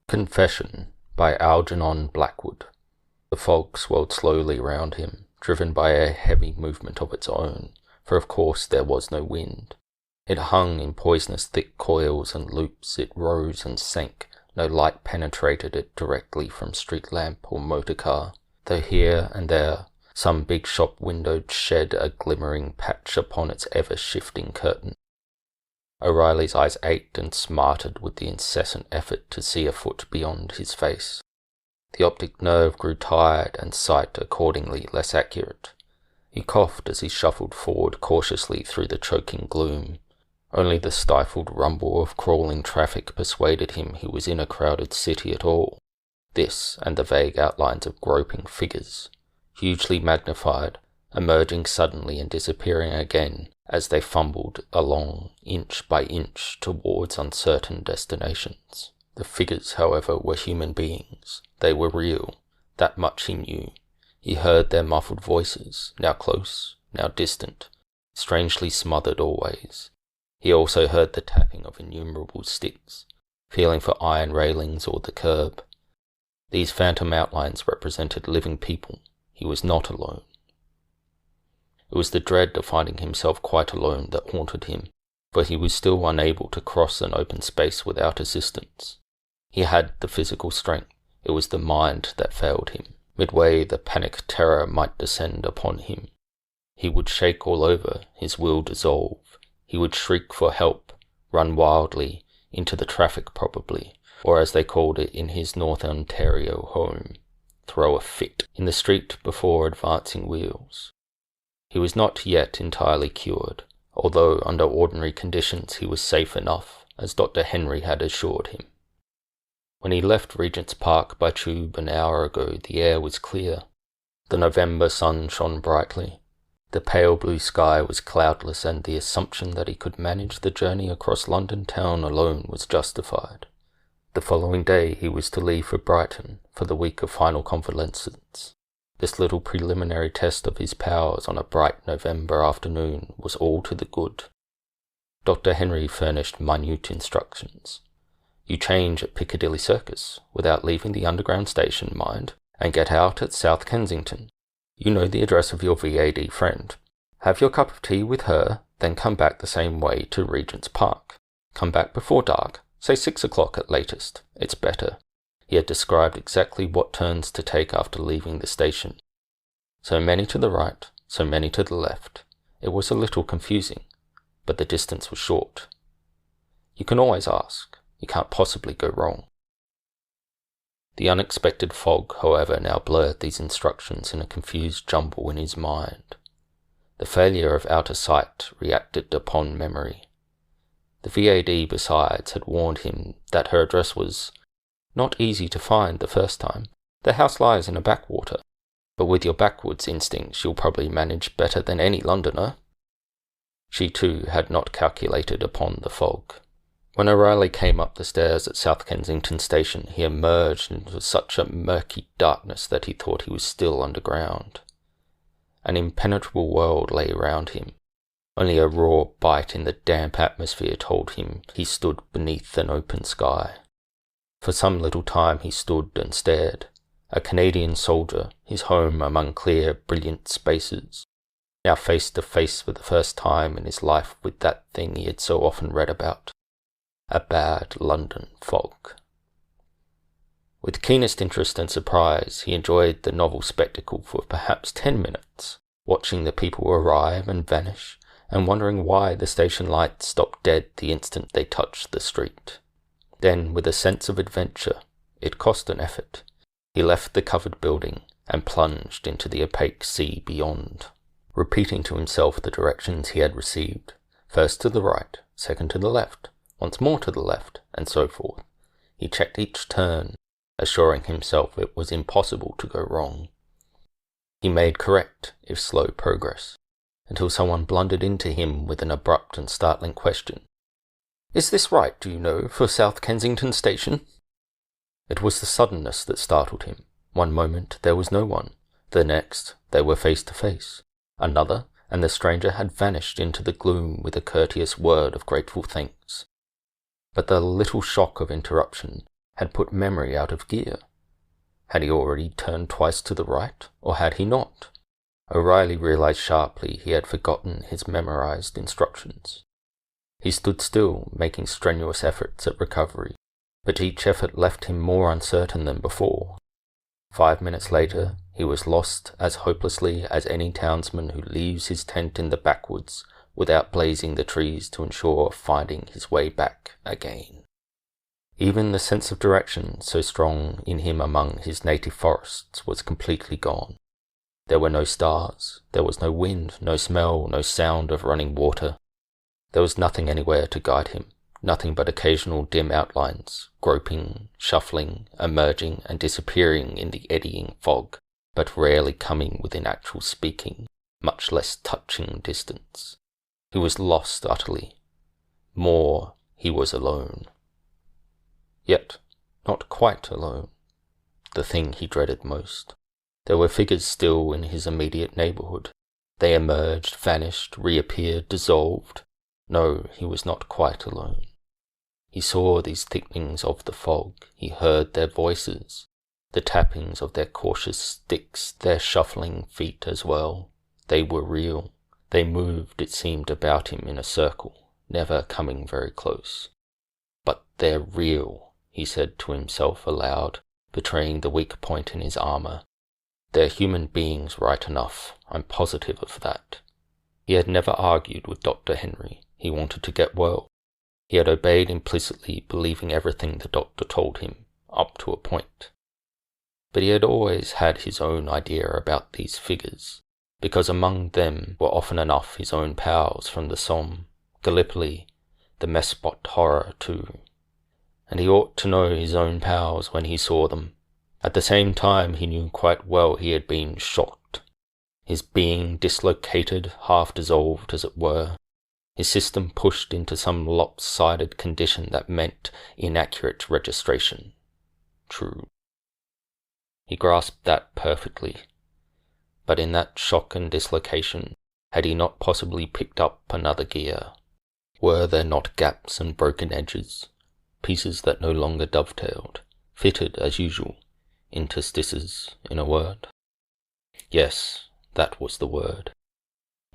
Confession by Algernon Blackwood. The fog swirled slowly round him, driven by a heavy movement of its own, for of course there was no wind. It hung in poisonous thick coils and loops, it rose and sank, no light penetrated it directly from street lamp or motor car, though here and there some big shop window shed a glimmering patch upon its ever-shifting curtain. O'Reilly's eyes ached and smarted with the incessant effort to see a foot beyond his face. The optic nerve grew tired and sight accordingly less accurate. He coughed as he shuffled forward cautiously through the choking gloom. Only the stifled rumble of crawling traffic persuaded him he was in a crowded city at all. This and the vague outlines of groping figures, hugely magnified, emerging suddenly and disappearing again as they fumbled along inch by inch towards uncertain destinations. The figures, however, were human beings. They were real. That much he knew. He heard their muffled voices, now close, now distant, strangely smothered always. He also heard the tapping of innumerable sticks, feeling for iron railings or the curb. These phantom outlines represented living people. He was not alone. It was the dread of finding himself quite alone that haunted him, for he was still unable to cross an open space without assistance. He had the physical strength. It was the mind that failed him. Midway the panic terror might descend upon him. He would shake all over, his will dissolve. He would shriek for help, run wildly, into the traffic probably, or as they called it in his North Ontario home, throw a fit in the street before advancing wheels. He was not yet entirely cured, although under ordinary conditions he was safe enough, as Dr. Henry had assured him. When he left Regent's Park by tube an hour ago, the air was clear. The November sun shone brightly. The pale blue sky was cloudless, and the assumption that he could manage the journey across London town alone was justified. The following day he was to leave for Brighton for the week of final convalescence. This little preliminary test of his powers on a bright November afternoon was all to the good. Dr. Henry furnished minute instructions. You change at Piccadilly Circus, without leaving the underground station, mind, and get out at South Kensington. You know the address of your VAD friend. Have your cup of tea with her, then come back the same way to Regent's Park. Come back before dark, say 6 o'clock at latest. It's better. He had described exactly what turns to take after leaving the station. So many to the right, so many to the left. It was a little confusing, but the distance was short. You can always ask. You can't possibly go wrong. The unexpected fog, however, now blurred these instructions in a confused jumble in his mind. The failure of outer sight reacted upon memory. The VAD, besides, had warned him that her address was not easy to find the first time. The house lies in a backwater, but with your backwoods instincts you'll probably manage better than any Londoner. She too had not calculated upon the fog. When O'Reilly came up the stairs at South Kensington Station, he emerged into such a murky darkness that he thought he was still underground. An impenetrable world lay around him. Only a raw bite in the damp atmosphere told him he stood beneath an open sky. For some little time he stood and stared, a Canadian soldier, his home among clear, brilliant spaces, now face to face for the first time in his life with that thing he had so often read about. A bad London fog. With keenest interest and surprise, he enjoyed the novel spectacle for perhaps 10 minutes, watching the people arrive and vanish, and wondering why the station lights stopped dead the instant they touched the street. Then, with a sense of adventure, it cost an effort, he left the covered building and plunged into the opaque sea beyond, repeating to himself the directions he had received, first to the right, second to the left, once more to the left, and so forth. He checked each turn, assuring himself it was impossible to go wrong. He made correct, if slow, progress, until someone blundered into him with an abrupt and startling question. "Is this right, do you know, for South Kensington Station?" It was the suddenness that startled him. One moment there was no one. The next they were face to face. Another, and the stranger had vanished into the gloom with a courteous word of grateful thanks. But the little shock of interruption had put memory out of gear. Had he already turned twice to the right, or had he not? O'Reilly realized sharply he had forgotten his memorized instructions. He stood still, making strenuous efforts at recovery, but each effort left him more uncertain than before. 5 minutes later, he was lost as hopelessly as any townsman who leaves his tent in the backwoods without blazing the trees to ensure finding his way back again. Even the sense of direction so strong in him among his native forests was completely gone. There were no stars, there was no wind, no smell, no sound of running water. There was nothing anywhere to guide him, nothing but occasional dim outlines, groping, shuffling, emerging and disappearing in the eddying fog, but rarely coming within actual speaking, much less touching distance. He was lost utterly. More, he was alone. Yet, not quite alone. The thing he dreaded most. There were figures still in his immediate neighborhood. They emerged, vanished, reappeared, dissolved. No, he was not quite alone. He saw these thickenings of the fog. He heard their voices, the tappings of their cautious sticks, their shuffling feet as well. They were real. They moved, it seemed, about him in a circle, never coming very close. But they're real, he said to himself aloud, betraying the weak point in his armor. They're human beings right enough, I'm positive of that. He had never argued with Dr. Henry. He wanted to get well. He had obeyed implicitly, believing everything the doctor told him, up to a point. But he had always had his own idea about these figures, because among them were often enough his own pals from the Somme, Gallipoli, the Mespot horror too. And he ought to know his own pals when he saw them. At the same time he knew quite well he had been shocked, his being dislocated, half dissolved as it were, his system pushed into some lopsided condition that meant inaccurate registration. True. He grasped that perfectly. But in that shock and dislocation, had he not possibly picked up another gear? Were there not gaps and broken edges, pieces that no longer dovetailed, fitted as usual, interstices, in a word? Yes, that was the word.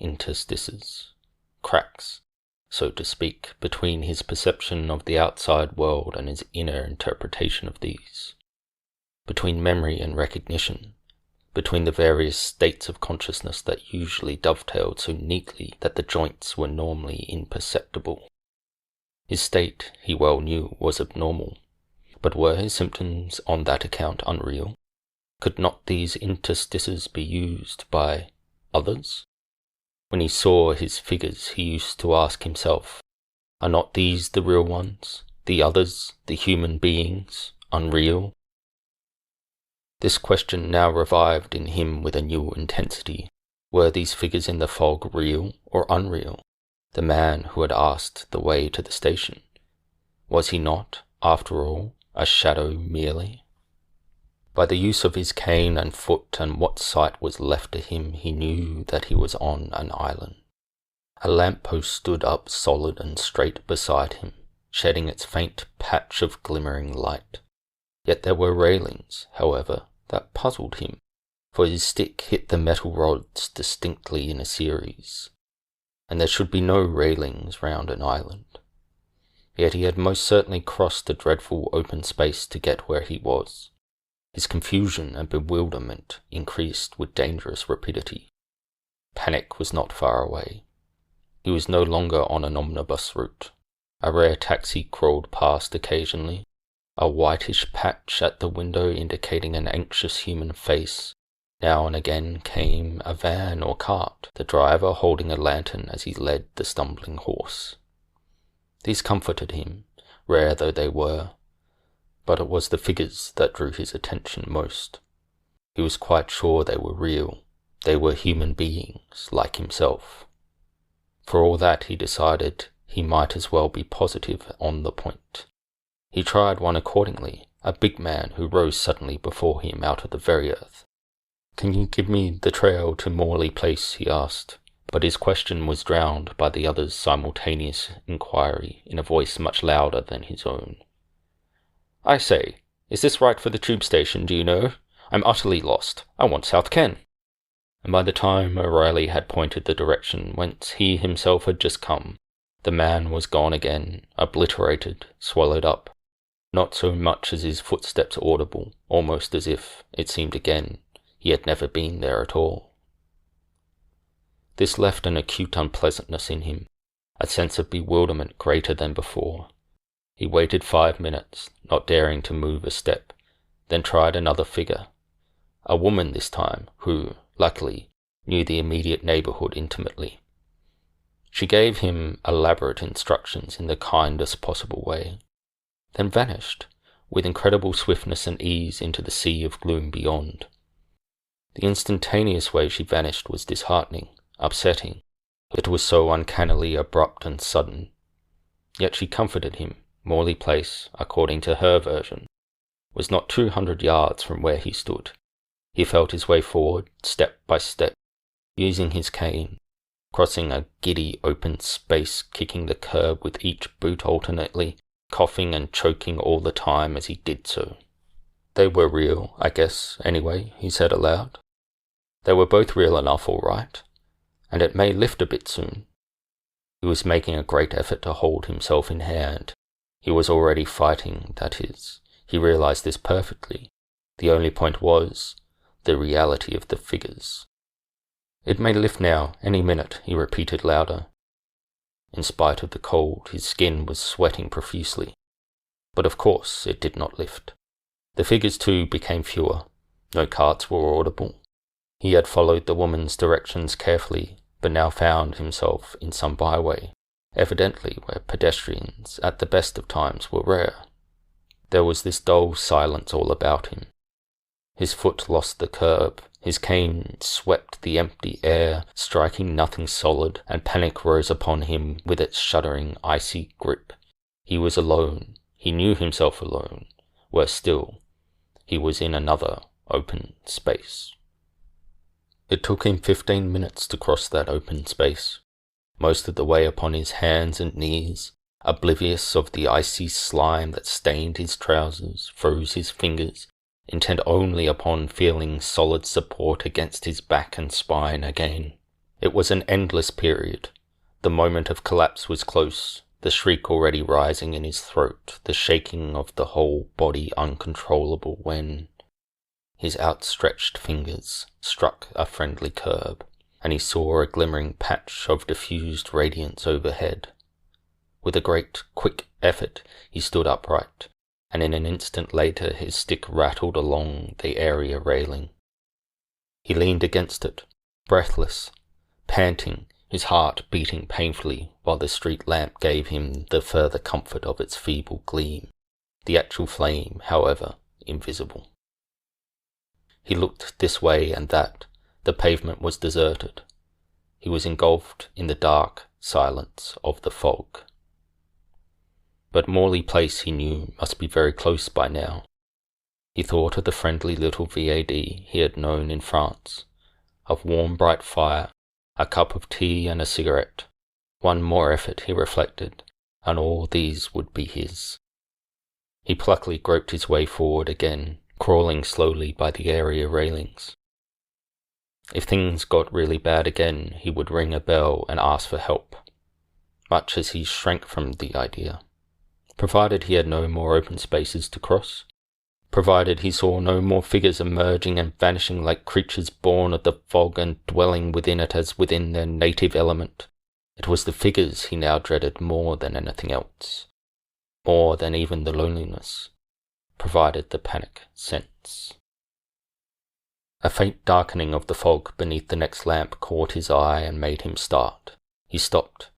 Interstices. Cracks, so to speak, between his perception of the outside world and his inner interpretation of these. Between memory and recognition. Between the various states of consciousness that usually dovetailed so neatly that the joints were normally imperceptible. His state, he well knew, was abnormal, but were his symptoms on that account unreal? Could not these interstices be used by others? When he saw his figures, he used to ask himself, are not these the real ones, the others, the human beings, unreal? This question now revived in him with a new intensity. Were these figures in the fog real or unreal? The man who had asked the way to the station. Was he not, after all, a shadow merely? By the use of his cane and foot and what sight was left to him, he knew that he was on an island. A lamp-post stood up solid and straight beside him, shedding its faint patch of glimmering light. Yet there were railings, however, that puzzled him, for his stick hit the metal rods distinctly in a series, and there should be no railings round an island. Yet he had most certainly crossed a dreadful open space to get where he was. His confusion and bewilderment increased with dangerous rapidity. Panic was not far away. He was no longer on an omnibus route. A rare taxi crawled past occasionally, a whitish patch at the window indicating an anxious human face. Now and again came a van or cart, the driver holding a lantern as he led the stumbling horse. These comforted him, rare though they were, but it was the figures that drew his attention most. He was quite sure they were real. They were human beings, like himself. For all that, he decided he might as well be positive on the point. He tried one accordingly, a big man who rose suddenly before him out of the very earth. "Can you give me the trail to Morley Place?" he asked, but his question was drowned by the other's simultaneous inquiry in a voice much louder than his own. "I say, Is this right for the tube station, do you know? I'm utterly lost. I want South Ken. And by the time O'Reilly had pointed the direction whence he himself had just come, the man was gone again, obliterated, swallowed up. Not so much as his footsteps audible, almost as if, it seemed again, he had never been there at all. This left an acute unpleasantness in him, a sense of bewilderment greater than before. He waited 5 minutes, not daring to move a step, then tried another figure. A woman this time, who, luckily, knew the immediate neighbourhood intimately. She gave him elaborate instructions in the kindest possible way, then vanished, with incredible swiftness and ease, into the sea of gloom beyond. The instantaneous way she vanished was disheartening, upsetting. It was so uncannily abrupt and sudden. Yet she comforted him. Morley Place, according to her version, was not 200 yards from where he stood. He felt his way forward, step by step, using his cane, crossing a giddy open space, kicking the curb with each boot alternately, coughing and choking all the time as he did so. They were real, I guess, anyway, he said aloud. They were both real enough, all right, and it may lift a bit soon. He was making a great effort to hold himself in hand. He was already fighting, that is. He realized this perfectly. The only point was the reality of the figures. It may lift now, any minute, he repeated louder. In spite of the cold, his skin was sweating profusely. But of course it did not lift. The figures too became fewer. No carts were audible. He had followed the woman's directions carefully, but now found himself in some byway, evidently where pedestrians, at the best of times, were rare. There was this dull silence all about him. His foot lost the curb, his cane swept the empty air, striking nothing solid, and panic rose upon him with its shuddering, icy grip. He was alone. He knew himself alone. Worse still, he was in another open space. It took him 15 minutes to cross that open space, most of the way upon his hands and knees, oblivious of the icy slime that stained his trousers, froze his fingers, intent only upon feeling solid support against his back and spine again. It was an endless period. The moment of collapse was close, the shriek already rising in his throat, the shaking of the whole body uncontrollable when his outstretched fingers struck a friendly curb, and he saw a glimmering patch of diffused radiance overhead. With a great, quick effort, he stood upright, and in an instant later his stick rattled along the area railing. He leaned against it, breathless, panting, his heart beating painfully, while the street lamp gave him the further comfort of its feeble gleam, the actual flame, however, invisible. He looked this way and that. The pavement was deserted. He was engulfed in the dark silence of the fog. But Morley Place, he knew, must be very close by now. He thought of the friendly little VAD he had known in France, of warm bright fire, a cup of tea and a cigarette. One more effort, he reflected, and all these would be his. He pluckily groped his way forward again, crawling slowly by the area railings. If things got really bad again, he would ring a bell and ask for help, much as he shrank from the idea. Provided he had no more open spaces to cross, provided he saw no more figures emerging and vanishing like creatures born of the fog and dwelling within it as within their native element. It was the figures he now dreaded more than anything else, more than even the loneliness, provided the panic sense. A faint darkening of the fog beneath the next lamp caught his eye and made him start. He stopped.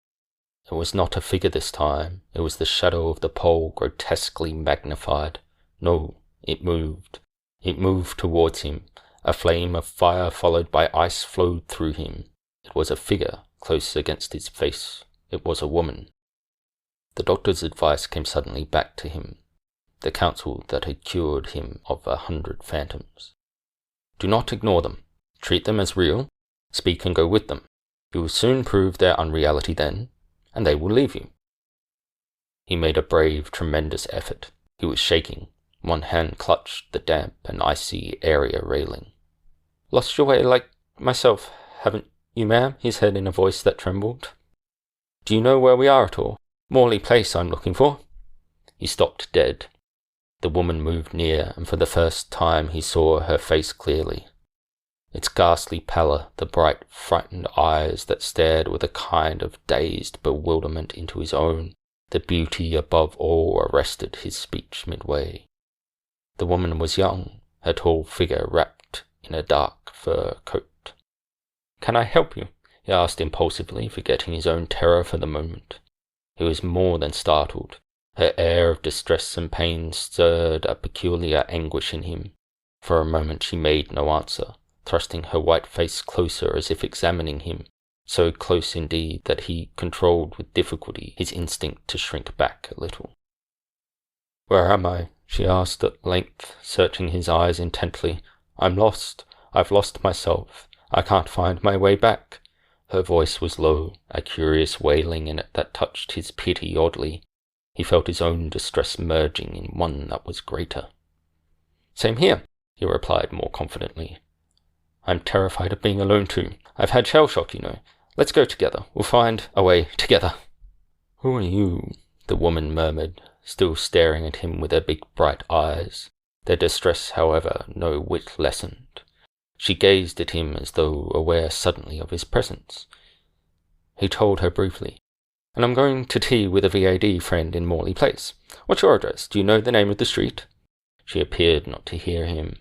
It was not a figure this time. It was the shadow of the pole grotesquely magnified. No, it moved. It moved towards him. A flame of fire followed by ice flowed through him. It was a figure close against his face. It was a woman. The doctor's advice came suddenly back to him, the counsel that had cured him of 100 phantoms. Do not ignore them. Treat them as real. Speak and go with them. You will soon prove their unreality then, and they will leave you. He made a brave, tremendous effort. He was shaking, One hand clutched the damp and icy area railing. "Lost your way like myself, haven't you, ma'am?" he said in a voice that trembled. "Do you know where we are at all? Morley Place I'm looking for." He stopped dead. The woman moved near, and for the first time he saw her face clearly. Its ghastly pallor, the bright, frightened eyes that stared with a kind of dazed bewilderment into his own, the beauty above all arrested his speech midway. The woman was young, her tall figure wrapped in a dark fur coat. "Can I help you?" he asked impulsively, forgetting his own terror for the moment. He was more than startled. Her air of distress and pain stirred a peculiar anguish in him. For a moment she made no answer, thrusting her white face closer as if examining him, so close indeed that he controlled with difficulty his instinct to shrink back a little. "Where am I?" she asked at length, searching his eyes intently. "I'm lost. I've lost myself. I can't find my way back." Her voice was low, a curious wailing in it that touched his pity oddly. He felt his own distress merging in one that was greater. "Same here," he replied more confidently. "I'm terrified of being alone too. I've had shell shock, you know. Let's go together. We'll find a way together." "Who are you?" the woman murmured, still staring at him with her big bright eyes. Their distress, however, no whit lessened. She gazed at him as though aware suddenly of his presence. He told her briefly. "And I'm going to tea with a VAD friend in Morley Place. What's your address? Do you know the name of the street?" She appeared not to hear him,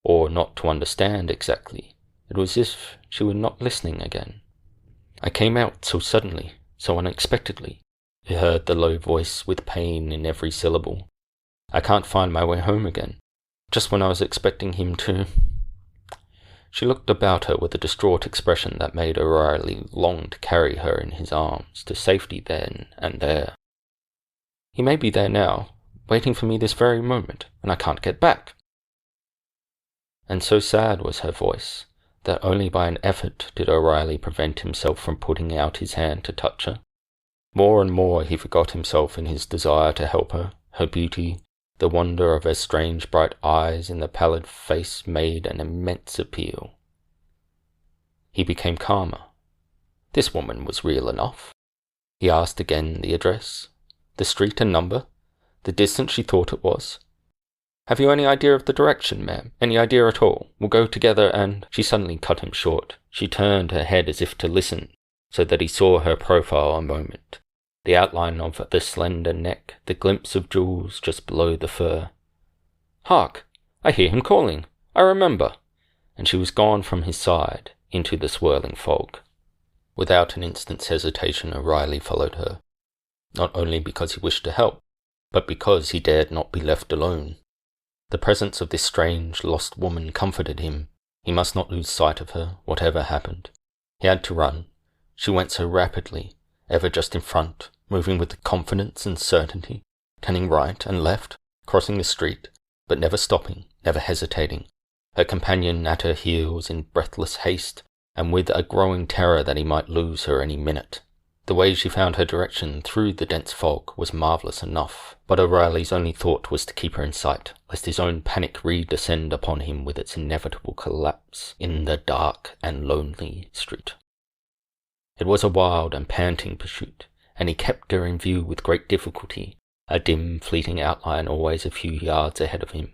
or not to understand exactly. It was as if she were not listening again. "I came out so suddenly, so unexpectedly," he heard the low voice with pain in every syllable. "I can't find my way home again, just when I was expecting him to." She looked about her with a distraught expression that made O'Reilly long to carry her in his arms to safety then and there. "He may be there now, waiting for me this very moment, and I can't get back." And so sad was her voice that only by an effort did O'Reilly prevent himself from putting out his hand to touch her. More and more he forgot himself in his desire to help her. Her beauty, the wonder of her strange bright eyes in the pallid face made an immense appeal. He became calmer. This woman was real enough. He asked again the address, the street and number, the distance she thought it was. "Have you any idea of the direction, ma'am? Any idea at all? We'll go together and—" She suddenly cut him short. She turned her head as if to listen, so that he saw her profile a moment. The outline of the slender neck, the glimpse of jewels just below the fur. "Hark! I hear him calling! I remember!" And she was gone from his side into the swirling fog. Without an instant's hesitation, O'Reilly followed her, not only because he wished to help, but because he dared not be left alone. The presence of this strange, lost woman comforted him. He must not lose sight of her, whatever happened. He had to run. She went so rapidly, ever just in front, moving with confidence and certainty, turning right and left, crossing the street, but never stopping, never hesitating, her companion at her heels in breathless haste, and with a growing terror that he might lose her any minute. The way she found her direction through the dense fog was marvellous enough, but O'Reilly's only thought was to keep her in sight, lest his own panic re-descend upon him with its inevitable collapse in the dark and lonely street. It was a wild and panting pursuit, and he kept her in view with great difficulty, a dim, fleeting outline always a few yards ahead of him.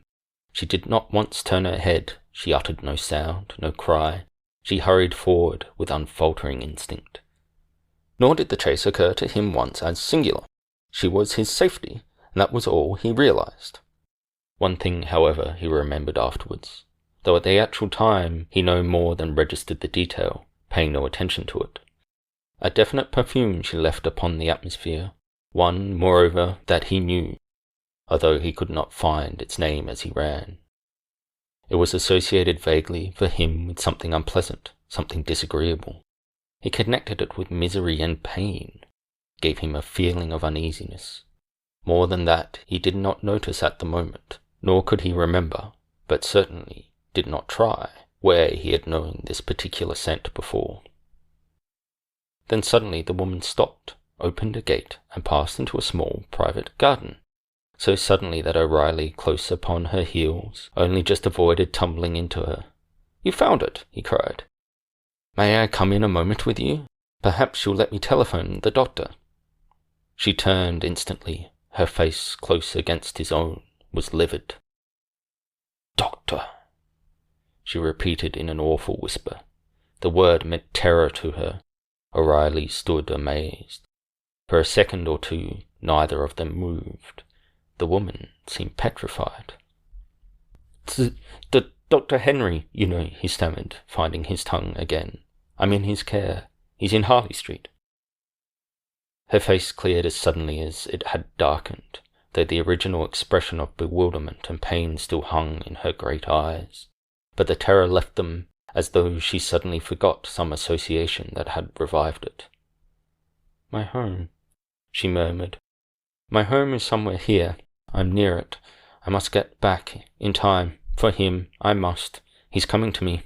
She did not once turn her head, she uttered no sound, no cry. She hurried forward with unfaltering instinct. Nor did the chase occur to him once as singular. She was his safety, and that was all he realized. One thing, however, he remembered afterwards, though at the actual time he no more than registered the detail, paying no attention to it. A definite perfume she left upon the atmosphere, one, moreover, that he knew, although he could not find its name as he ran. It was associated vaguely for him with something unpleasant, something disagreeable. He connected it with misery and pain, gave him a feeling of uneasiness. More than that he did not notice at the moment, nor could he remember, but certainly did not try, where he had known this particular scent before. Then suddenly the woman stopped, opened a gate, and passed into a small private garden. so suddenly that O'Reilly, close upon her heels, only just avoided tumbling into her. "You found it," he cried. "May I come in a moment with you? Perhaps you'll let me telephone the doctor." She turned instantly. Her face, close against his own, was livid. "Doctor," she repeated in an awful whisper. The word meant terror to her. O'Reilly stood amazed. For a second or two, neither of them moved. The woman seemed petrified. "The Dr. Henry, you know," he stammered, finding his tongue again. "I'm in his care. He's in Harley Street." Her face cleared as suddenly as it had darkened, though the original expression of bewilderment and pain still hung in her great eyes. But the terror left them as though she suddenly forgot some association that had revived it. "My home," she murmured. "My home is somewhere here. I'm near it. I must get back in time. For him, I must. He's coming to me."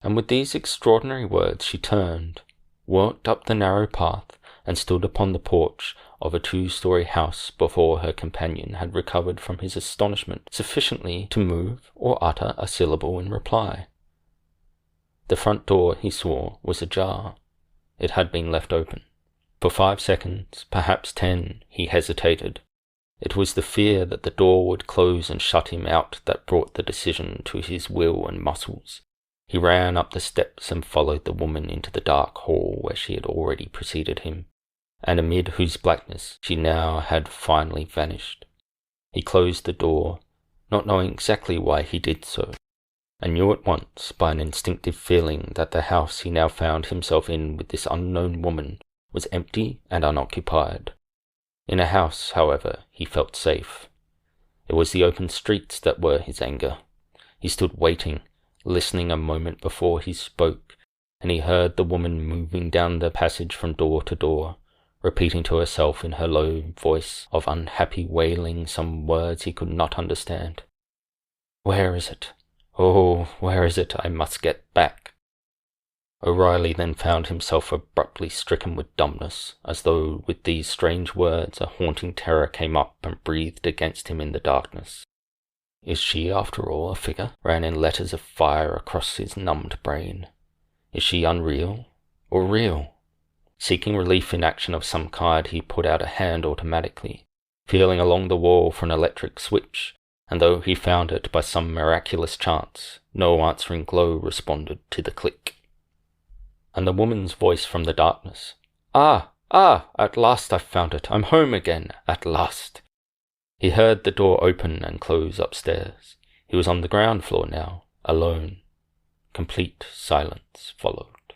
And with these extraordinary words she turned, walked up the narrow path, and stood upon the porch of a 2-story house before her companion had recovered from his astonishment sufficiently to move or utter a syllable in reply. The front door, he saw, was ajar. It had been left open. For 5 seconds, perhaps 10, he hesitated. It was the fear that the door would close and shut him out that brought the decision to his will and muscles. He ran up the steps and followed the woman into the dark hall where she had already preceded him, and amid whose blackness she now had finally vanished. He closed the door, not knowing exactly why he did so, and knew at once by an instinctive feeling that the house he now found himself in with this unknown woman was empty and unoccupied. In a house, however, he felt safe. It was the open streets that were his anger. He stood waiting, listening a moment before he spoke, and he heard the woman moving down the passage from door to door, repeating to herself in her low voice of unhappy wailing some words he could not understand. "Where is it? Oh, where is it? I must get back." O'Reilly then found himself abruptly stricken with dumbness, as though with these strange words a haunting terror came up and breathed against him in the darkness. Is she, after all, a figure? Ran in letters of fire across his numbed brain. Is she unreal or real? Seeking relief in action of some kind, he put out a hand automatically, feeling along the wall for an electric switch, and though he found it by some miraculous chance, no answering glow responded to the click. And the woman's voice from the darkness. Ah! At last I've found it. I'm home again, at last." He heard the door open and close upstairs. He was on the ground floor now, alone. Complete silence followed.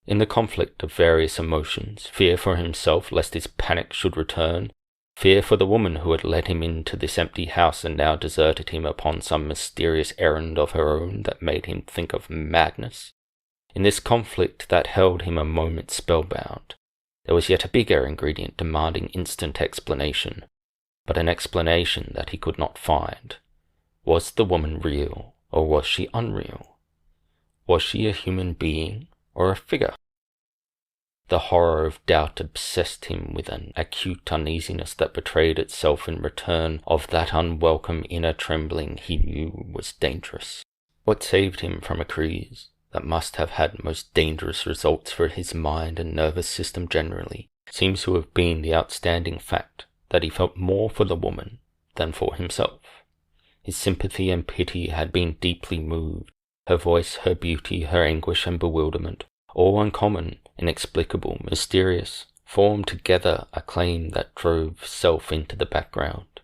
In the conflict of various emotions, fear for himself lest his panic should return, fear for the woman who had led him into this empty house and now deserted him upon some mysterious errand of her own that made him think of madness. In this conflict that held him a moment spellbound, there was yet a bigger ingredient demanding instant explanation, but an explanation that he could not find. Was the woman real, or was she unreal? Was she a human being, or a figure? The horror of doubt obsessed him with an acute uneasiness that betrayed itself in return of that unwelcome inner trembling he knew was dangerous. What saved him from a cruise that must have had most dangerous results for his mind and nervous system generally seems to have been the outstanding fact that he felt more for the woman than for himself. His sympathy and pity had been deeply moved, her voice, her beauty, her anguish and bewilderment, all uncommon, inexplicable, mysterious, formed together a claim that drove self into the background.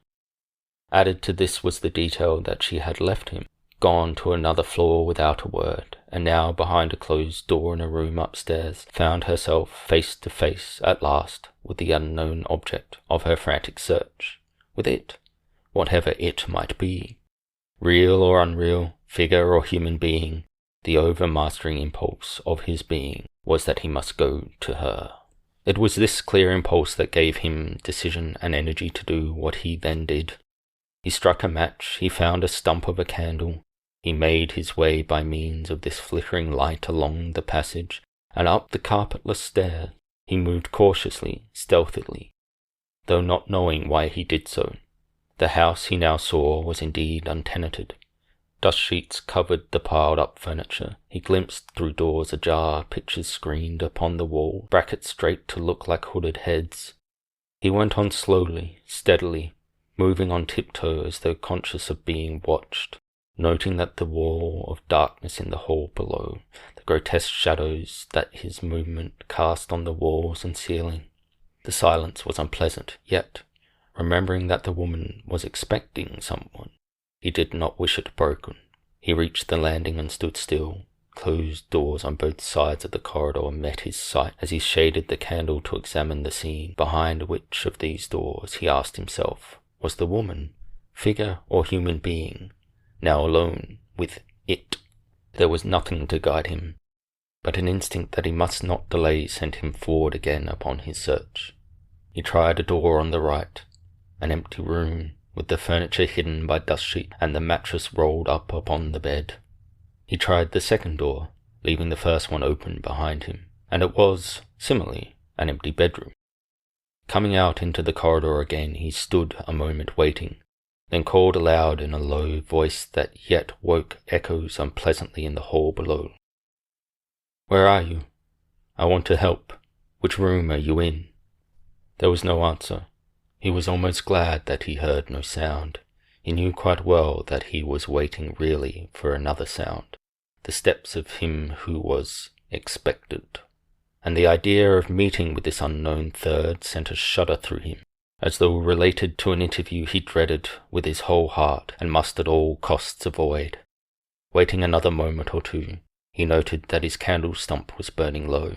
Added to this was the detail that she had left him, gone to another floor without a word, and now behind a closed door in a room upstairs, found herself face to face at last with the unknown object of her frantic search, with it, whatever it might be. Real or unreal, figure or human being, the overmastering impulse of his being was that he must go to her. It was this clear impulse that gave him decision and energy to do what he then did. He struck a match, he found a stump of a candle, he made his way by means of this flickering light along the passage and up the carpetless stairs. He moved cautiously, stealthily. though not knowing why he did so. The house he now saw was indeed untenanted. Dust sheets covered the piled-up furniture. He glimpsed through doors ajar, pictures screened upon the wall, brackets straight to look like hooded heads. He went on slowly, steadily, moving on tiptoe as though conscious of being watched, noting that the wall of darkness in the hall below, the grotesque shadows that his movement cast on the walls and ceiling. The silence was unpleasant, yet, remembering that the woman was expecting someone, he did not wish it broken. He reached the landing and stood still. Closed doors on both sides of the corridor met his sight as he shaded the candle to examine the scene. Behind which of these doors, he asked himself, was the woman, figure or human being, now alone with it? There was nothing to guide him, but an instinct that he must not delay sent him forward again upon his search. He tried a door on the right, an empty room, with the furniture hidden by dust sheet and the mattress rolled up upon the bed. He tried the second door, leaving the first one open behind him, and it was, similarly, an empty bedroom. Coming out into the corridor again, he stood a moment waiting, then called aloud in a low voice that yet woke echoes unpleasantly in the hall below. "Where are you? I want to help. Which room are you in?" There was no answer. He was almost glad that he heard no sound. He knew quite well that he was waiting really for another sound, the steps of him who was expected. And the idea of meeting with this unknown third sent a shudder through him, as though related to an interview he dreaded with his whole heart and must at all costs avoid. Waiting another moment or two, he noted that his candle stump was burning low,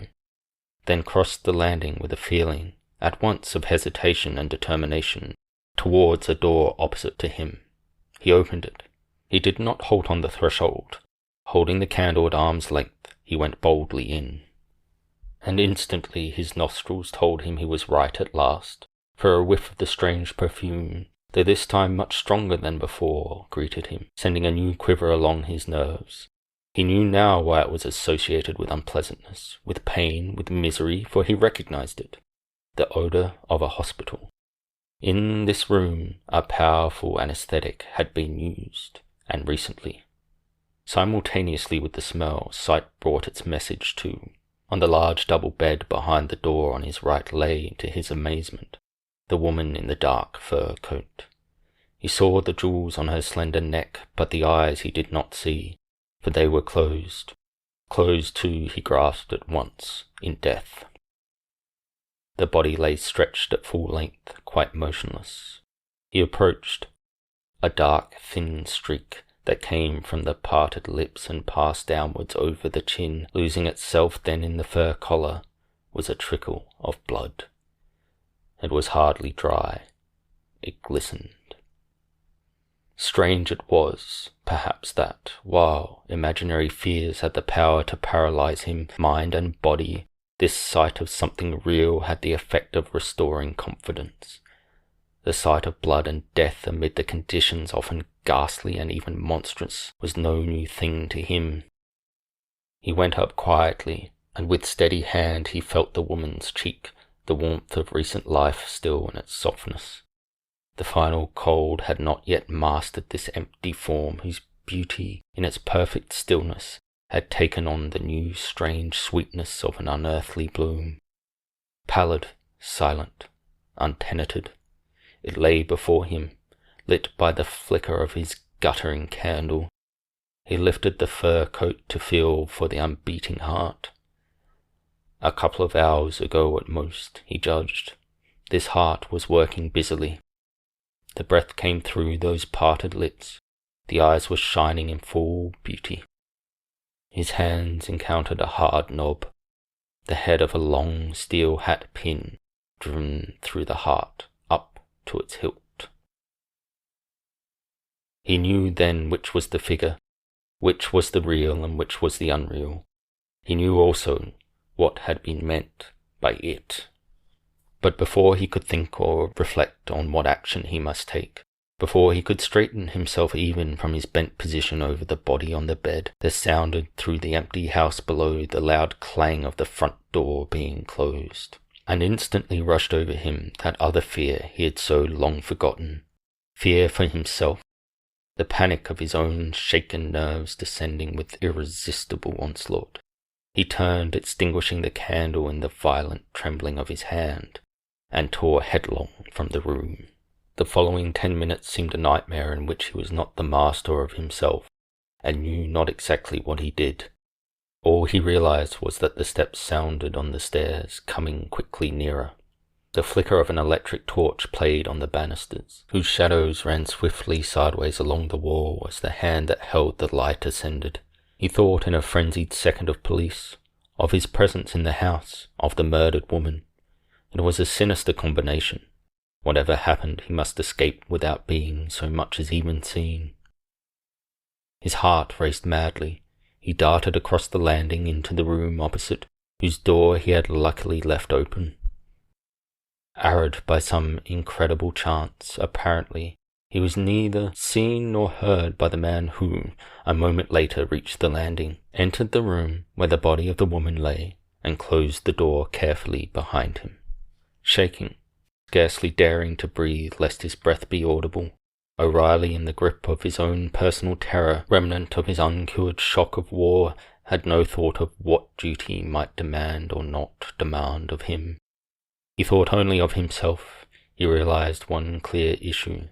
then crossed the landing with a feeling at once of hesitation and determination, towards a door opposite to him. He opened it. He did not halt on the threshold. Holding the candle at arm's length, he went boldly in. And instantly his nostrils told him he was right at last, for a whiff of the strange perfume, though this time much stronger than before, greeted him, sending a new quiver along his nerves. He knew now why it was associated with unpleasantness, with pain, with misery, for he recognized it. The odour of a hospital. In this room a powerful anaesthetic had been used, and recently. Simultaneously with the smell, sight brought its message too. On the large double bed behind the door on his right lay, to his amazement, the woman in the dark fur coat. He saw the jewels on her slender neck, but the eyes he did not see, for they were closed. Closed too, he grasped at once, in death. The body lay stretched at full length, quite motionless. He approached. A dark, thin streak that came from the parted lips and passed downwards over the chin, losing itself then in the fur collar, was a trickle of blood. It was hardly dry. It glistened. Strange it was, perhaps, that, while imaginary fears had the power to paralyze him, mind and body, this sight of something real had the effect of restoring confidence. The sight of blood and death amid the conditions often ghastly and even monstrous was no new thing to him. He went up quietly, and with steady hand he felt the woman's cheek, the warmth of recent life still in its softness. The final cold had not yet mastered this empty form whose beauty, in its perfect stillness, had taken on the new strange sweetness of an unearthly bloom. Pallid, silent, untenanted, it lay before him, lit by the flicker of his guttering candle. He lifted the fur coat to feel for the unbeating heart. A couple of hours ago at most, he judged, this heart was working busily. The breath came through those parted lips, the eyes were shining in full beauty. His hands encountered a hard knob, the head of a long steel hat pin driven through the heart up to its hilt. He knew then which was the figure, which was the real and which was the unreal. He knew also what had been meant by it. But before he could think or reflect on what action he must take, before he could straighten himself even from his bent position over the body on the bed, there sounded through the empty house below the loud clang of the front door being closed. and instantly rushed over him that other fear he had so long forgotten, fear for himself, the panic of his own shaken nerves descending with irresistible onslaught. He turned, extinguishing the candle in the violent trembling of his hand, and tore headlong from the room. The following 10 minutes seemed a nightmare in which he was not the master of himself, and knew not exactly what he did. All he realized was that the steps sounded on the stairs, coming quickly nearer. The flicker of an electric torch played on the banisters, whose shadows ran swiftly sideways along the wall as the hand that held the light ascended. He thought in a frenzied second of police, of his presence in the house, of the murdered woman. It was a sinister combination. Whatever happened, he must escape without being so much as even seen. His heart raced madly. He darted across the landing into the room opposite, whose door he had luckily left open. Arid by some incredible chance, apparently, he was neither seen nor heard by the man who, a moment later, reached the landing, entered the room where the body of the woman lay, and closed the door carefully behind him. Shaking, scarcely daring to breathe lest his breath be audible, O'Reilly, in the grip of his own personal terror, remnant of his uncured shock of war, had no thought of what duty might demand or not demand of him. He thought only of himself. He realized one clear issue,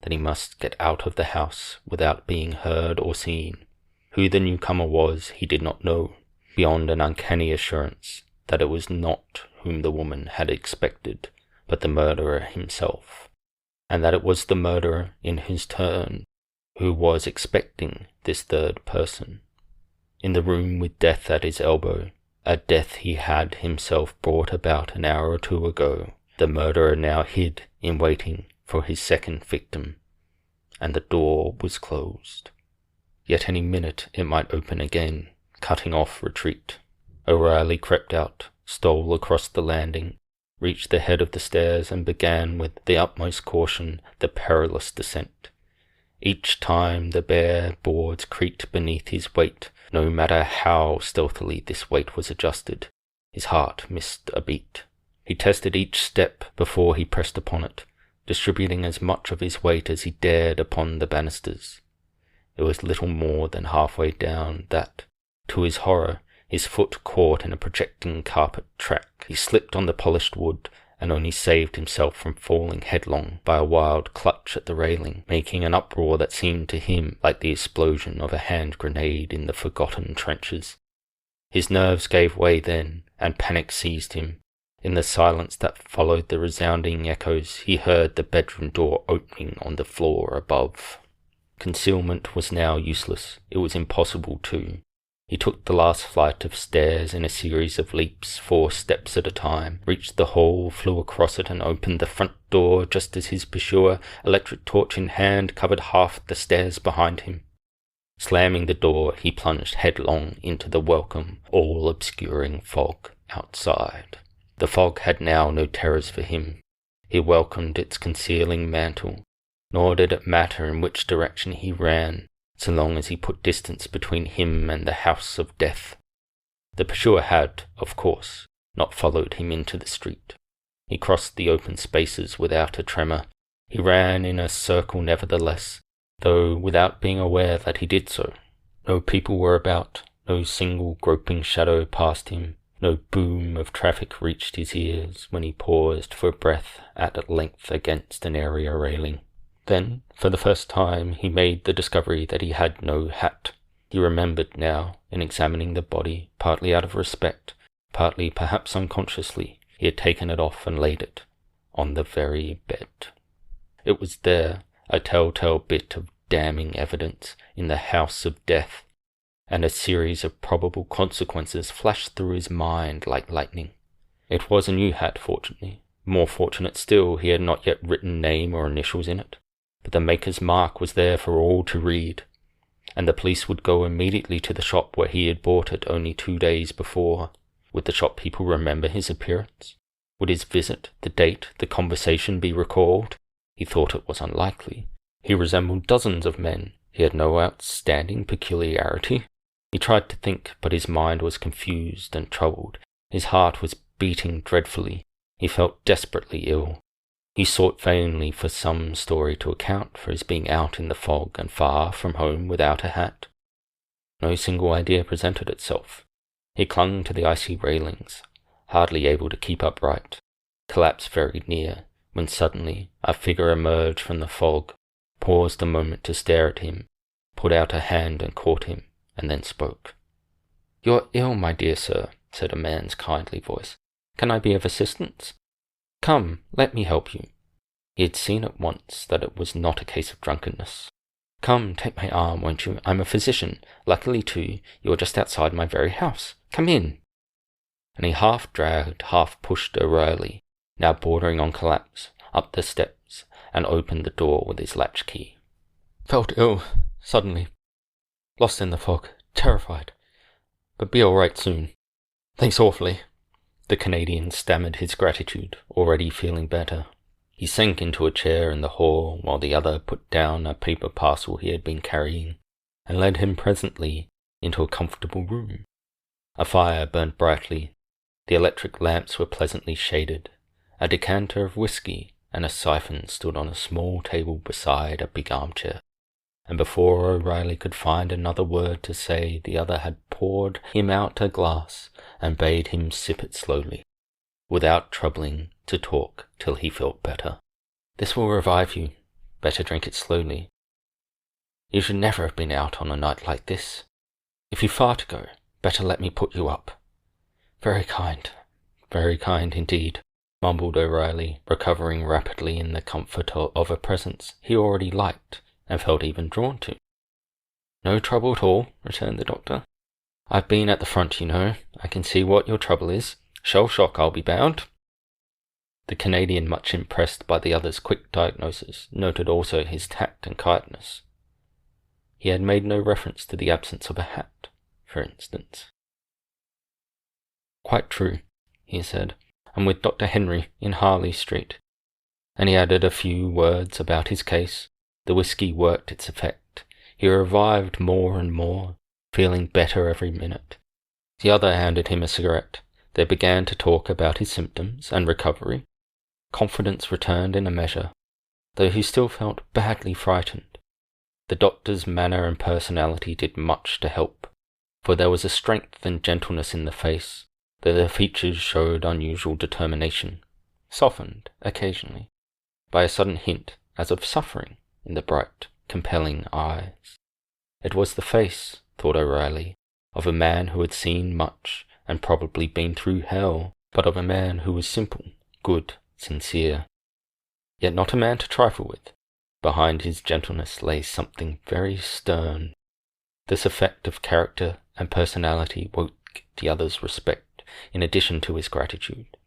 that he must get out of the house without being heard or seen. Who the newcomer was he did not know, beyond an uncanny assurance that it was not whom the woman had expected, but the murderer himself, and that it was the murderer in his turn who was expecting this third person. In the room with death at his elbow, a death he had himself brought about an hour or two ago, the murderer now hid in waiting for his second victim, and the door was closed. Yet any minute it might open again, cutting off retreat. O'Reilly crept out, stole across the landing, reached the head of the stairs, and began with the utmost caution the perilous descent. Each time the bare boards creaked beneath his weight. No matter how stealthily this weight was adjusted, his heart missed a beat. He tested each step before he pressed upon it, distributing as much of his weight as he dared upon the banisters. It was little more than halfway down that, to his horror, his foot caught in a projecting carpet track. He slipped on the polished wood, and only saved himself from falling headlong by a wild clutch at the railing, making an uproar that seemed to him like the explosion of a hand grenade in the forgotten trenches. His nerves gave way then, and panic seized him. In the silence that followed the resounding echoes, he heard the bedroom door opening on the floor above. Concealment was now useless. It was impossible too. He took the last flight of stairs in a series of leaps, 4 steps at a time, reached the hall, flew across it, and opened the front door just as his pursuer, electric torch in hand, covered half the stairs behind him. Slamming the door, he plunged headlong into the welcome, all-obscuring fog outside. The fog had now no terrors for him. He welcomed its concealing mantle, nor did it matter in which direction he ran, so long as he put distance between him and the house of death. The pursuer had, of course, not followed him into the street. He crossed the open spaces without a tremor. He ran in a circle nevertheless, though without being aware that he did so. No people were about, no single groping shadow passed him, no boom of traffic reached his ears when he paused for breath at length against an area railing. Then, for the first time, he made the discovery that he had no hat. He remembered now, in examining the body, partly out of respect, partly perhaps unconsciously, he had taken it off and laid it on the very bed. It was there, a telltale bit of damning evidence in the house of death, and a series of probable consequences flashed through his mind like lightning. It was a new hat, fortunately. More fortunate still, he had not yet written name or initials in it. But the maker's mark was there for all to read, and the police would go immediately to the shop where he had bought it only 2 days before. Would the shop people remember his appearance? Would his visit, the date, the conversation be recalled? He thought it was unlikely. He resembled dozens of men. He had no outstanding peculiarity. He tried to think, but his mind was confused and troubled. His heart was beating dreadfully. He felt desperately ill. He sought vainly for some story to account for his being out in the fog and far from home without a hat. No single idea presented itself. He clung to the icy railings, hardly able to keep upright, collapsed very near, when suddenly a figure emerged from the fog, paused a moment to stare at him, put out a hand and caught him, and then spoke. "You're ill, my dear sir," said a man's kindly voice. "Can I be of assistance? Come, let me help you." He had seen at once that it was not a case of drunkenness. "Come, take my arm, won't you? I'm a physician. Luckily, too, you're just outside my very house. Come in." And he half dragged, half pushed O'Reilly, now bordering on collapse, up the steps, and opened the door with his latchkey. "Felt ill, suddenly. Lost in the fog, terrified. But be all right soon. Thanks awfully." The Canadian stammered his gratitude, already feeling better. He sank into a chair in the hall while the other put down a paper parcel he had been carrying, and led him presently into a comfortable room. A fire burned brightly. The electric lamps were pleasantly shaded. A decanter of whisky and a siphon stood on a small table beside a big armchair, and before O'Reilly could find another word to say, the other had poured him out a glass and bade him sip it slowly, without troubling to talk till he felt better. "This will revive you. Better drink it slowly. You should never have been out on a night like this. If you're far to go, better let me put you up." Very kind indeed," mumbled O'Reilly, recovering rapidly in the comfort of a presence he already liked and felt even drawn to. "No trouble at all," returned the doctor. "I've been at the front, you know. I can see what your trouble is. Shell shock, I'll be bound." The Canadian, much impressed by the other's quick diagnosis, noted also his tact and kindness. He had made no reference to the absence of a hat, for instance. "Quite true," he said. "I'm with Dr. Henry in Harley Street." And he added a few words about his case. The whisky worked its effect. He revived more and more, feeling better every minute. The other handed him a cigarette. They began to talk about his symptoms and recovery. Confidence returned in a measure, though he still felt badly frightened. The doctor's manner and personality did much to help, for there was a strength and gentleness in the face, though the features showed unusual determination, softened occasionally by a sudden hint as of suffering in the bright, compelling eyes. It was the face, thought O'Reilly, of a man who had seen much and probably been through hell, but of a man who was simple, good, sincere, yet not a man to trifle with. Behind his gentleness lay something very stern. This effect of character and personality woke the other's respect, in addition to his gratitude.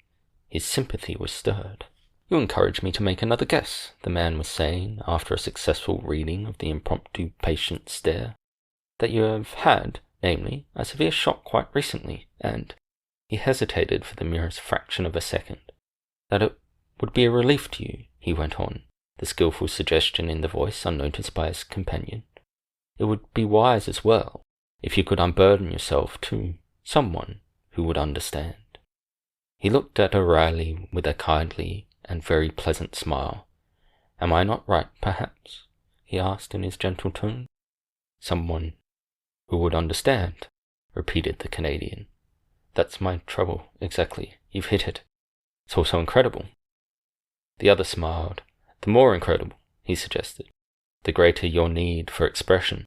His sympathy was stirred. "You encourage me to make another guess," the man was saying, after a successful reading of the impromptu patient stare. "That you have had, namely, a severe shock quite recently, and—" he hesitated for the merest fraction of a second. "That it would be a relief to you," he went on, the skilful suggestion in the voice unnoticed by his companion. "It would be wise as well, if you could unburden yourself to someone who would understand." He looked at O'Reilly with a kindly and very pleasant smile. "Am I not right, perhaps?" he asked in his gentle tone. "Someone who would understand," repeated the Canadian. "That's my trouble, exactly. You've hit it. It's all so incredible." The other smiled. "The more incredible," he suggested, "the greater your need for expression.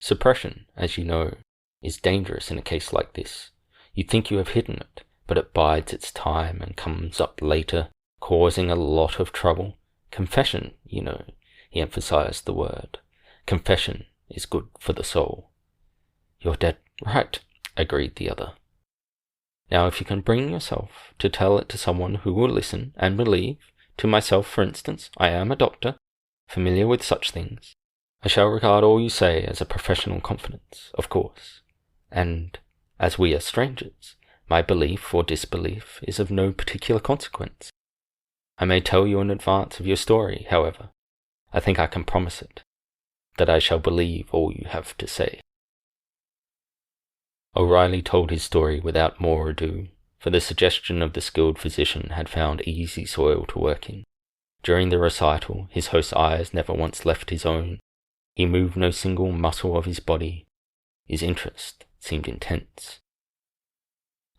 Suppression, as you know, is dangerous in a case like this. You think you have hidden it, but it bides its time and comes up later, causing a lot of trouble. Confession, you know," he emphasized the word. "Confession is good for the soul." "You're dead right," agreed the other. "Now, if you can bring yourself to tell it to someone who will listen and believe, to myself, for instance, I am a doctor, familiar with such things. I shall regard all you say as a professional confidence, of course, and, as we are strangers, my belief or disbelief is of no particular consequence. I may tell you in advance of your story, however. I think I can promise it, that I shall believe all you have to say." O'Reilly told his story without more ado, for the suggestion of the skilled physician had found easy soil to work in. During the recital, his host's eyes never once left his own. He moved no single muscle of his body. His interest seemed intense.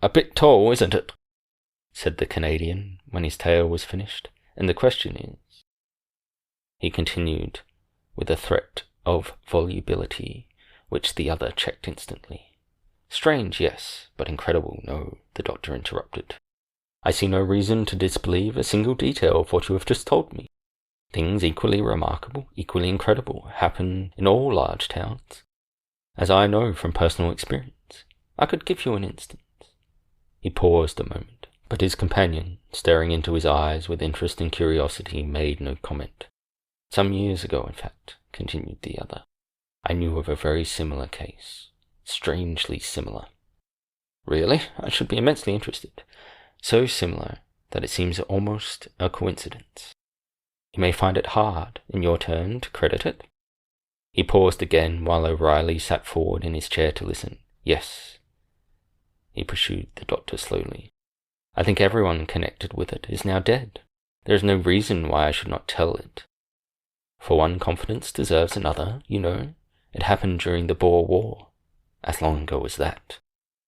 "A bit tall, isn't it?" said the Canadian when his tale was finished. "And the question is," he continued, with a threat of volubility, which the other checked instantly. "Strange, yes, but incredible, no," the doctor interrupted. "I see no reason to disbelieve a single detail of what you have just told me. Things equally remarkable, equally incredible, happen in all large towns, as I know from personal experience. I could give you an instance." He paused a moment, but his companion, staring into his eyes with interest and curiosity, made no comment. "Some years ago, in fact," continued the other, "I knew of a very similar case. Strangely similar." "Really? I should be immensely interested." "So similar that it seems almost a coincidence. You may find it hard, in your turn, to credit it." He paused again while O'Reilly sat forward in his chair to listen. "Yes," he pursued the doctor slowly. "I think everyone connected with it is now dead. There is no reason why I should not tell it. For one confidence deserves another, you know. It happened during the Boer War. As long ago as that,"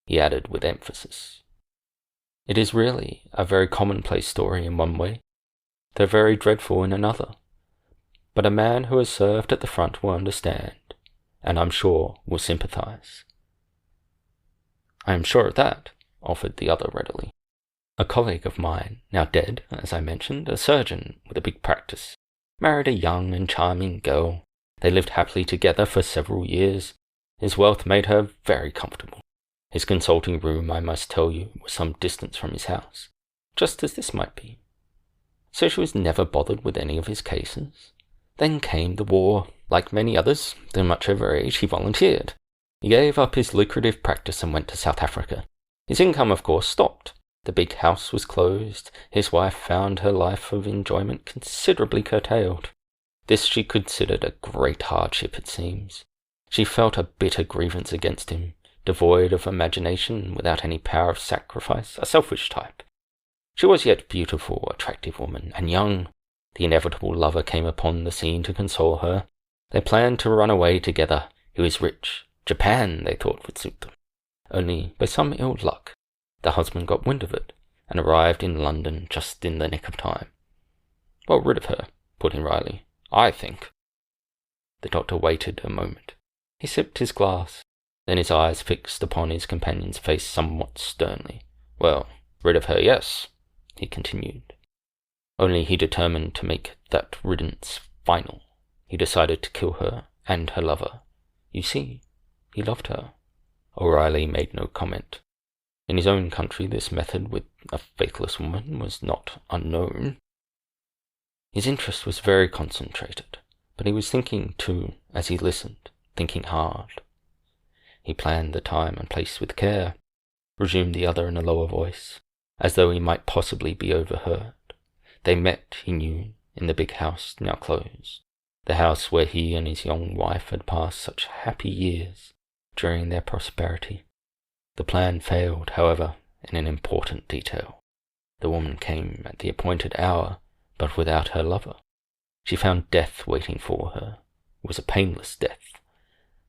he added with emphasis. "It is really a very commonplace story in one way, though very dreadful in another. But a man who has served at the front will understand, and I'm sure will sympathize." "I am sure of that," offered the other readily. "A colleague of mine, now dead, as I mentioned, a surgeon with a big practice, married a young and charming girl. They lived happily together for several years. His wealth made her very comfortable. His consulting room, I must tell you, was some distance from his house, just as this might be. So she was never bothered with any of his cases. Then came the war. Like many others, though much over age, he volunteered. He gave up his lucrative practice and went to South Africa. His income, of course, stopped. The big house was closed. His wife found her life of enjoyment considerably curtailed. This she considered a great hardship, it seems. She felt a bitter grievance against him, devoid of imagination, without any power of sacrifice, a selfish type. She was yet beautiful, attractive woman, and young. The inevitable lover came upon the scene to console her. They planned to run away together. He was rich. Japan, they thought, would suit them. Only, by some ill luck, the husband got wind of it, and arrived in London just in the nick of time. "Well rid of her," put in Riley. "I think." The doctor waited a moment. He sipped his glass, then his eyes fixed upon his companion's face somewhat sternly. "Well, rid of her, yes," he continued. "Only he determined to make that riddance final. He decided to kill her and her lover. You see, he loved her." O'Reilly made no comment. In his own country, this method with a faithless woman was not unknown. His interest was very concentrated, but he was thinking too as he listened, thinking hard. "He planned the time and place with care," resumed the other in a lower voice, as though he might possibly be overheard. "They met, he knew, in the big house now closed, the house where he and his young wife had passed such happy years during their prosperity. The plan failed, however, in an important detail. The woman came at the appointed hour, but without her lover. She found death waiting for her. It was a painless death.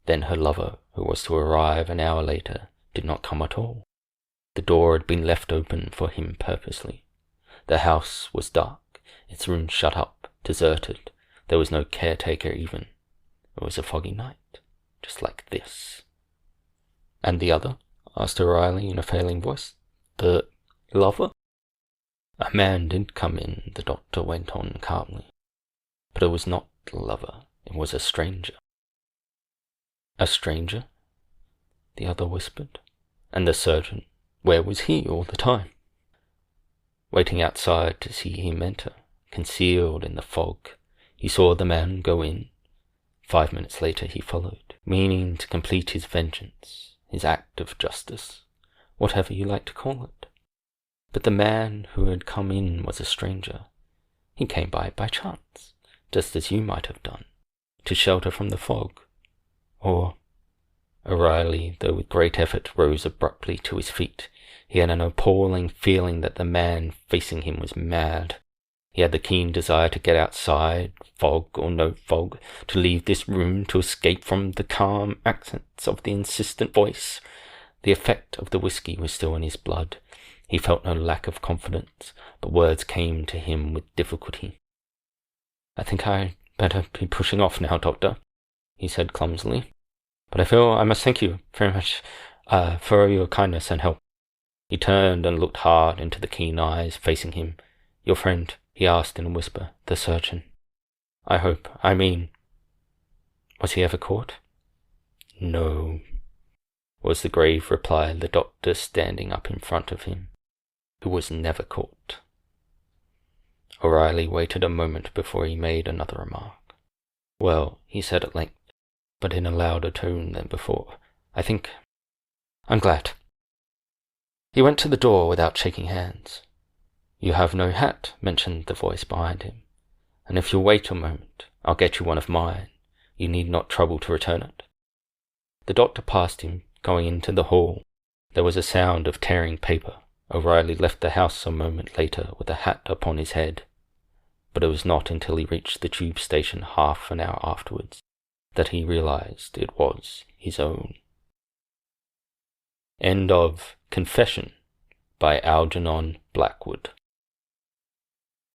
Then her lover, who was to arrive an hour later, did not come at all. The door had been left open for him purposely. The house was dark, its rooms shut up, deserted. There was no caretaker even. It was a foggy night, just like this." "And the other?" asked O'Reilly in a failing voice. "The lover?" "A man did come in," the doctor went on calmly. "But it was not the lover. It was a stranger." "A stranger?" the other whispered. "And the surgeon, where was he all the time?" "Waiting outside to see him enter, concealed in the fog. He saw the man go in. 5 minutes later he followed, meaning to complete his vengeance, his act of justice, whatever you like to call it. But the man who had come in was a stranger. He came by chance, just as you might have done, to shelter from the fog. Or O'Reilly, though with great effort, rose abruptly to his feet. He had an appalling feeling that the man facing him was mad. He had the keen desire to get outside, fog or no fog, to leave this room, to escape from the calm accents of the insistent voice. The effect of the whiskey was still in his blood. He felt no lack of confidence, but words came to him with difficulty. "I think I'd better be pushing off now, Doctor," he said clumsily. "But I feel I must thank you very much for your kindness and help." He turned and looked hard into the keen eyes facing him. "Your friend," he asked in a whisper, "the surgeon. Was he ever caught?" "No," was the grave reply, the doctor standing up in front of him. "He was never caught." O'Reilly waited a moment before he made another remark. "Well," he said at length, but in a louder tone than before, I'm glad." He went to the door without shaking hands. "You have no hat," mentioned the voice behind him, "and if you'll wait a moment, I'll get you one of mine. You need not trouble to return it." The doctor passed him, going into the hall. There was a sound of tearing paper. O'Reilly left the house a moment later with a hat upon his head, but it was not until he reached the tube station half an hour afterwards that he realized it was his own. End of Confession by Algernon Blackwood.